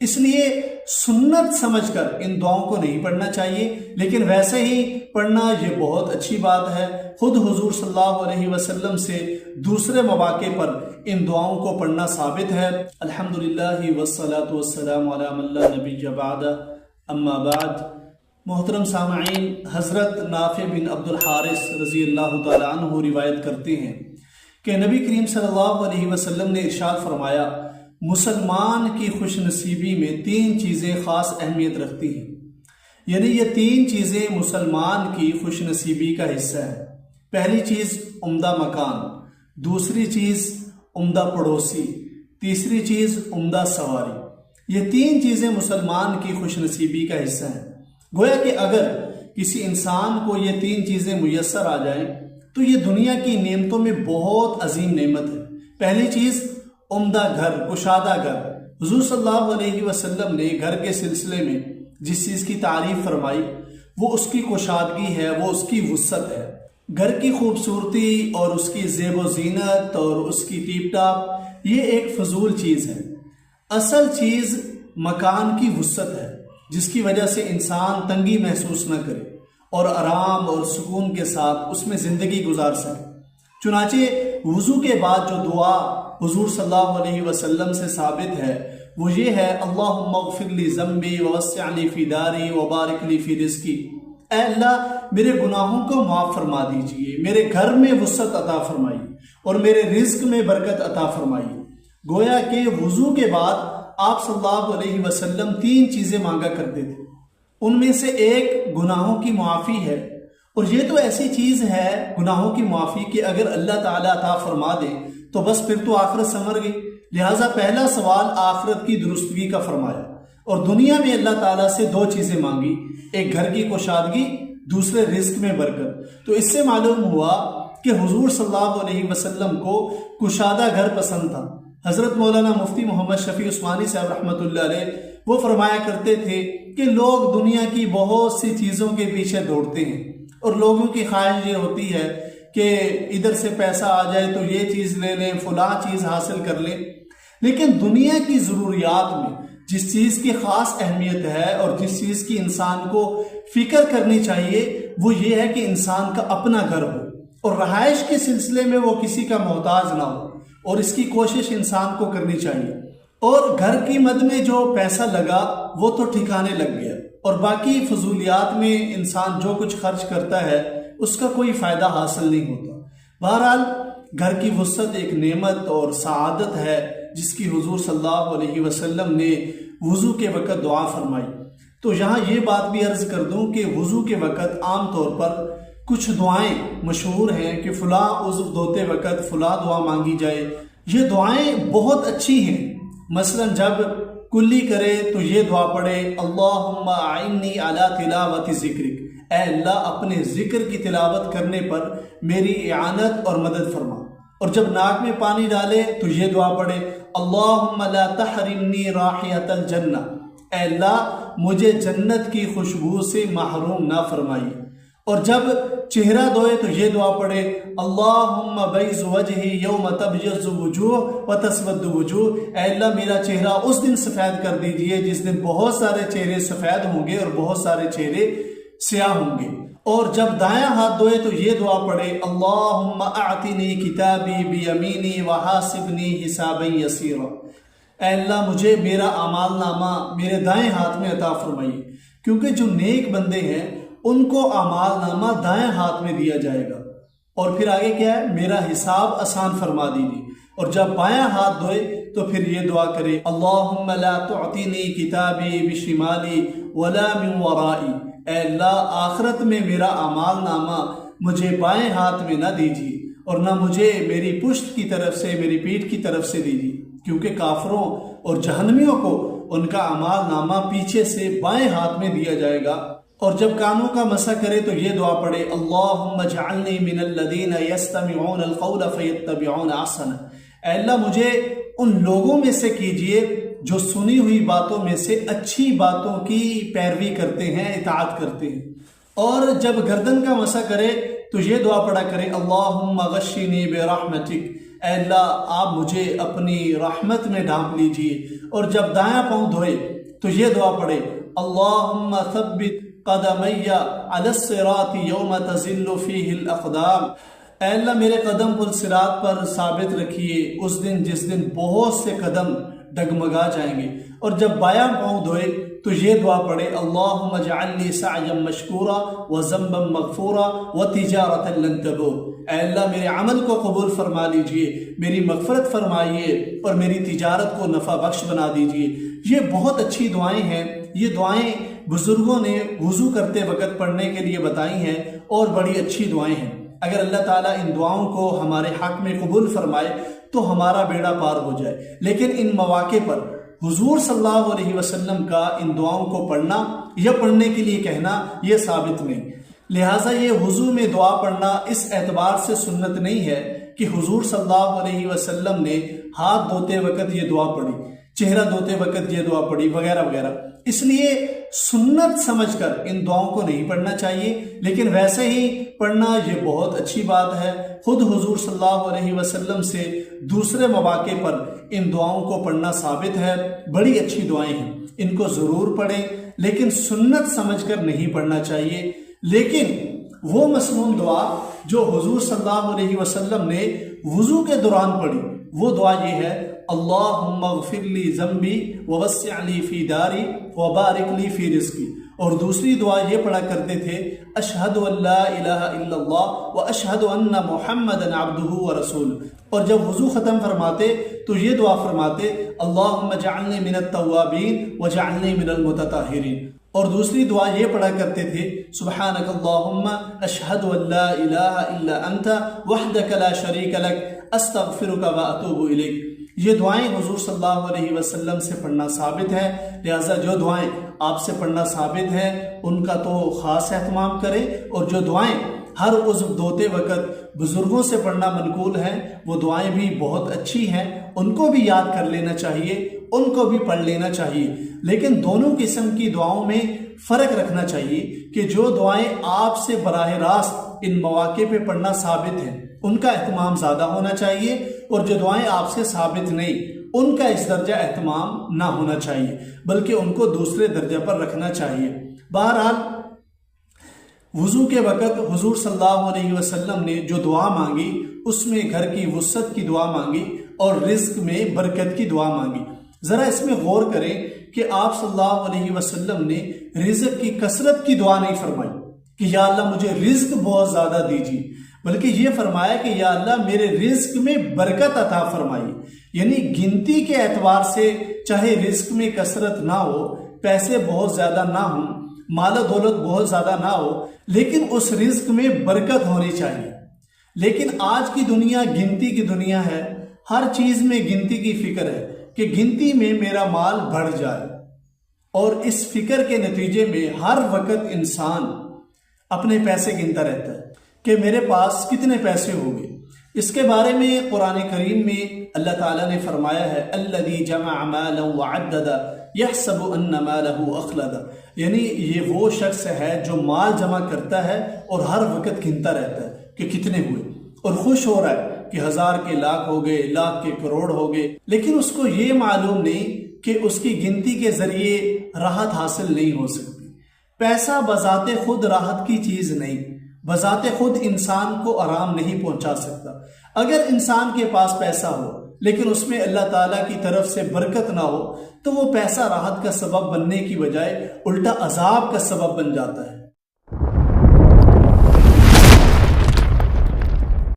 اس لیے سنت سمجھ کر ان دعاؤں کو نہیں پڑھنا چاہیے، لیکن ویسے ہی پڑھنا یہ بہت اچھی بات ہے۔ خود حضور صلی اللہ علیہ وسلم سے دوسرے مواقع پر ان دعاؤں کو پڑھنا ثابت ہے۔ الحمدللہ والصلاة والسلام علی من لا نبی بعد، اما بعد۔ محترم سامعین، حضرت نافع بن عبد الحارث رضی اللہ تعالی عنہ روایت کرتے ہیں کہ نبی کریم صلی اللہ علیہ وسلم نے ارشاد فرمایا، مسلمان کی خوش نصیبی میں 3 چیزیں خاص اہمیت رکھتی ہیں، یعنی یہ 3 چیزیں مسلمان کی خوش نصیبی کا حصہ ہے۔ پہلی چیز عمدہ مکان، دوسری چیز عمدہ پڑوسی، تیسری چیز عمدہ سواری۔ یہ 3 چیزیں مسلمان کی خوش نصیبی کا حصہ ہیں۔ گویا کہ اگر کسی انسان کو یہ 3 چیزیں میسر آ جائیں تو یہ دنیا کی نعمتوں میں بہت عظیم نعمت ہے۔ پہلی چیز عمدہ گھر، کشادہ گھر۔ حضور صلی اللہ علیہ وسلم نے گھر کے سلسلے میں جس چیز کی تعریف فرمائی وہ اس کی کشادگی ہے، وہ اس کی وسعت ہے۔ گھر کی خوبصورتی اور اس کی زیب و زینت اور اس کی ٹیپ ٹاپ یہ ایک فضول چیز ہے۔ اصل چیز مکان کی وسعت ہے، جس کی وجہ سے انسان تنگی محسوس نہ کرے اور آرام اور سکون کے ساتھ اس میں زندگی گزار سکے۔ چنانچہ وضو کے بعد جو دعا حضور صلی اللہ علیہ وسلم سے ثابت ہے وہ یہ ہے، اللہم اغفر لی ذنبی ووسع لی فی داری وبارک لی فی رزقی۔ اے اللہ میرے گناہوں کو معاف فرما دیجئے، میرے گھر میں وسعت عطا فرمائیے اور میرے رزق میں برکت عطا فرمائیے۔ گویا کہ وضو کے بعد آپ صلی اللہ علیہ وسلم 3 چیزیں مانگا کرتے تھے، ان میں سے ایک گناہوں کی معافی ہے، اور یہ تو ایسی چیز ہے گناہوں کی معافی کہ اگر اللہ تعالیٰ عطا فرما دے تو بس پھر تو آخرت سنور گئی۔ لہٰذا پہلا سوال آخرت کی درستگی کا فرمایا، اور دنیا میں اللہ تعالیٰ سے 2 چیزیں مانگی، ایک گھر کی کشادگی، دوسرے رزق میں برکت۔ تو اس سے معلوم ہوا کہ حضور صلی اللہ علیہ وسلم کو کشادہ گھر پسند تھا۔ حضرت مولانا مفتی محمد شفیع عثمانی صاحب رحمۃ اللہ علیہ وہ فرمایا کرتے تھے کہ لوگ دنیا کی بہت سی چیزوں کے پیچھے دوڑتے ہیں، اور لوگوں کی خواہش یہ ہوتی ہے کہ ادھر سے پیسہ آ جائے تو یہ چیز لے لیں، فلاں چیز حاصل کر لیں، لیکن دنیا کی ضروریات میں جس چیز کی خاص اہمیت ہے اور جس چیز کی انسان کو فکر کرنی چاہیے وہ یہ ہے کہ انسان کا اپنا گھر ہو، اور رہائش کے سلسلے میں وہ کسی کا محتاج نہ ہو، اور اس کی کوشش انسان کو کرنی چاہیے۔ اور گھر کی مد میں جو پیسہ لگا وہ تو ٹھکانے لگ گیا، اور باقی فضولیات میں انسان جو کچھ خرچ کرتا ہے اس کا کوئی فائدہ حاصل نہیں ہوتا۔ بہرحال گھر کی وسعت ایک نعمت اور سعادت ہے جس کی حضور صلی اللہ علیہ وسلم نے وضو کے وقت دعا فرمائی۔ تو یہاں یہ بات بھی عرض کر دوں کہ وضو کے وقت عام طور پر کچھ دعائیں مشہور ہیں کہ فلاں عضو دھوتے وقت فلاں دعا مانگی جائے۔ یہ دعائیں بہت اچھی ہیں، مثلا جب کلی کرے تو یہ دعا پڑھے، اللہم اعنی علی تلاوت ذکرک، اے اللہ اپنے ذکر کی تلاوت کرنے پر میری اعانت اور مدد فرما۔ اور جب ناک میں پانی ڈالے تو یہ دعا پڑھے، اللہم لا تحرمنی رائحۃ الجنہ، اے اللہ مجھے جنت کی خوشبو سے محروم نہ فرمائیے۔ اور جب چہرہ دھوئے تو یہ دعا پڑھے، اللہم بیض وجہی یوم تبیض وجوہ وتسود وجوہ، اے اللہ میرا چہرہ اس دن سفید کر دیجئے جس دن بہت سارے چہرے سفید ہوں گے اور بہت سارے چہرے سیاہ ہوں گے۔ اور جب دایاں ہاتھ دھوئے تو یہ دعا پڑھے، اللہم اعطنی کتابی بیمینی وحاسبنی حسابا یسیرا، اے اللہ مجھے میرا اعمال نامہ میرے دائیں ہاتھ میں عطا فرمائیے، کیونکہ جو نیک بندے ہیں ان کو اعمال نامہ دائیں ہاتھ میں دیا جائے گا۔ اور پھر آگے کیا ہے، میرا حساب آسان فرما دیجیے۔ اور جب بایاں ہاتھ دھوئے تو پھر یہ دعا کرے، اللہم لا تعطینی کتابی بشمالی ولا من ورائی، اے اللہ آخرت میں میرا اعمال نامہ مجھے بائیں ہاتھ میں نہ دیجیے اور نہ مجھے میری پشت کی طرف سے، میری پیٹھ کی طرف سے دیجیے، کیونکہ کافروں اور جہنمیوں کو ان کا اعمال نامہ پیچھے سے بائیں ہاتھ میں دیا جائے گا۔ اور جب کانوں کا مسح کرے تو یہ دعا پڑھے، اللہم اجعلنی من الذین یستمعون القول فیتبعون احسنہ، اے اللہ مجھے ان لوگوں میں سے کیجئے جو سنی ہوئی باتوں میں سے اچھی باتوں کی پیروی کرتے ہیں، اطاعت کرتے ہیں۔ اور جب گردن کا مسح کرے تو یہ دعا پڑھا کرے، اللہم غشنی برحمتک، اے اللہ آپ مجھے اپنی رحمت میں ڈھانپ لیجئے اور جب دایاں پاؤں دھوئے تو یہ دعا پڑھے اللہم ثبت قدمی علی الصراط یوم تزل فیہ الاقدام، اے اللہ میرے قدم پل صراط پر ثابت رکھیے اس دن جس دن بہت سے قدم ڈگمگا جائیں گے۔ اور جب بایاں پاؤں دھوئے تو یہ دعا پڑھے اللہم اجعلنی سعیا مشکورا وذنبا مغفورا وتجارتا لن تبور، اے اللہ میرے عمل کو قبول فرما لیجئے، میری مغفرت فرمائیے اور میری تجارت کو نفع بخش بنا دیجئے۔ یہ بہت اچھی دعائیں ہیں، یہ دعائیں بزرگوں نے وضو کرتے وقت پڑھنے کے لیے بتائی ہیں اور بڑی اچھی دعائیں ہیں۔ اگر اللہ تعالیٰ ان دعاؤں کو ہمارے حق میں قبول فرمائے تو ہمارا بیڑا پار ہو جائے، لیکن ان مواقع پر حضور صلی اللہ علیہ وسلم کا ان دعاؤں کو پڑھنا یا پڑھنے کے لیے کہنا یہ ثابت نہیں، لہٰذا یہ وضو میں دعا پڑھنا اس اعتبار سے سنت نہیں ہے کہ حضور صلی اللہ علیہ وسلم نے ہاتھ دھوتے وقت یہ دعا پڑھی، چہرہ دھوتے وقت یہ دعا پڑھی وغیرہ وغیرہ، اس لیے سنت سمجھ کر ان دعاؤں کو نہیں پڑھنا چاہیے، لیکن ویسے ہی پڑھنا یہ بہت اچھی بات ہے۔ خود حضور صلی اللہ علیہ وسلم سے دوسرے مواقع پر ان دعاؤں کو پڑھنا ثابت ہے، بڑی اچھی دعائیں ہیں، ان کو ضرور پڑھیں، لیکن سنت سمجھ کر نہیں پڑھنا چاہیے۔ لیکن وہ مسنون دعا جو حضور صلی اللہ علیہ وسلم نے وضو کے دوران پڑھی وہ دعا یہ ہے اللہم اغفر لی ذنبی ووسع لی فی داری وبارک لی فی رزقی، اور دوسری دعا یہ پڑھا کرتے تھے اشہد ان لا الہ الا اللہ واشہد ان محمدا عبدہ ورسولہ، اور جب وضو ختم فرماتے تو یہ دعا فرماتے اللہم اجعلنی من التوابین وجعلنی من المتطہرین، اور دوسری دعا یہ پڑھا کرتے تھے سبحانک اللہم اشہد ان لا الہ الا انت وحدک لا شریک لک استغفرک واتوب الیک۔ یہ دعائیں حضور صلی اللہ علیہ وسلم سے پڑھنا ثابت ہے، لہٰذا جو دعائیں آپ سے پڑھنا ثابت ہیں ان کا تو خاص اہتمام کریں، اور جو دعائیں ہر عضو دھوتے وقت بزرگوں سے پڑھنا منقول ہیں وہ دعائیں بھی بہت اچھی ہیں، ان کو بھی یاد کر لینا چاہیے، ان کو بھی پڑھ لینا چاہیے، لیکن دونوں قسم کی دعاؤں میں فرق رکھنا چاہیے کہ جو دعائیں آپ سے براہ راست ان مواقع پہ پڑھنا ثابت ہیں ان کا اہتمام زیادہ ہونا چاہیے، اور جو دعائیں آپ سے ثابت نہیں ان کا اس درجہ اہتمام نہ ہونا چاہیے، بلکہ ان کو دوسرے درجہ پر رکھنا چاہیے۔ بہرحال وضو کے وقت حضور صلی اللہ علیہ وسلم نے جو دعا مانگی اس میں گھر کی وسعت کی دعا مانگی اور رزق میں برکت کی دعا مانگی۔ ذرا اس میں غور کریں کہ آپ صلی اللہ علیہ وسلم نے رزق کی کثرت کی دعا نہیں فرمائی کہ یا اللہ مجھے رزق بہت زیادہ دیجیے، بلکہ یہ فرمایا کہ یا اللہ میرے رزق میں برکت عطا فرمائی، یعنی گنتی کے اعتبار سے چاہے رزق میں کثرت نہ ہو، پیسے بہت زیادہ نہ ہوں، مال و دولت بہت زیادہ نہ ہو، لیکن اس رزق میں برکت ہونی چاہیے۔ لیکن آج کی دنیا گنتی کی دنیا ہے، ہر چیز میں گنتی کی فکر ہے کہ گنتی میں میرا مال بڑھ جائے، اور اس فکر کے نتیجے میں ہر وقت انسان اپنے پیسے گنتا رہتا ہے کہ میرے پاس کتنے پیسے ہوں گے۔ اس کے بارے میں قرآن کریم میں اللہ تعالیٰ نے فرمایا ہے الذی جمع مالا وعدد یحسب ان مالہ اخلد، یعنی یہ وہ شخص ہے جو مال جمع کرتا ہے اور ہر وقت گنتا رہتا ہے کہ کتنے ہوئے، اور خوش ہو رہا ہے کہ 1000 کے لاکھ ہو گئے، لاکھ کے کروڑ ہو گئے، لیکن اس کو یہ معلوم نہیں کہ اس کی گنتی کے ذریعے راحت حاصل نہیں ہو سکتی۔ پیسہ بذات خود راحت کی چیز نہیں، بذات خود انسان کو آرام نہیں پہنچا سکتا۔ اگر انسان کے پاس پیسہ ہو لیکن اس میں اللہ تعالیٰ کی طرف سے برکت نہ ہو تو وہ پیسہ راحت کا سبب بننے کی بجائے الٹا عذاب کا سبب بن جاتا ہے۔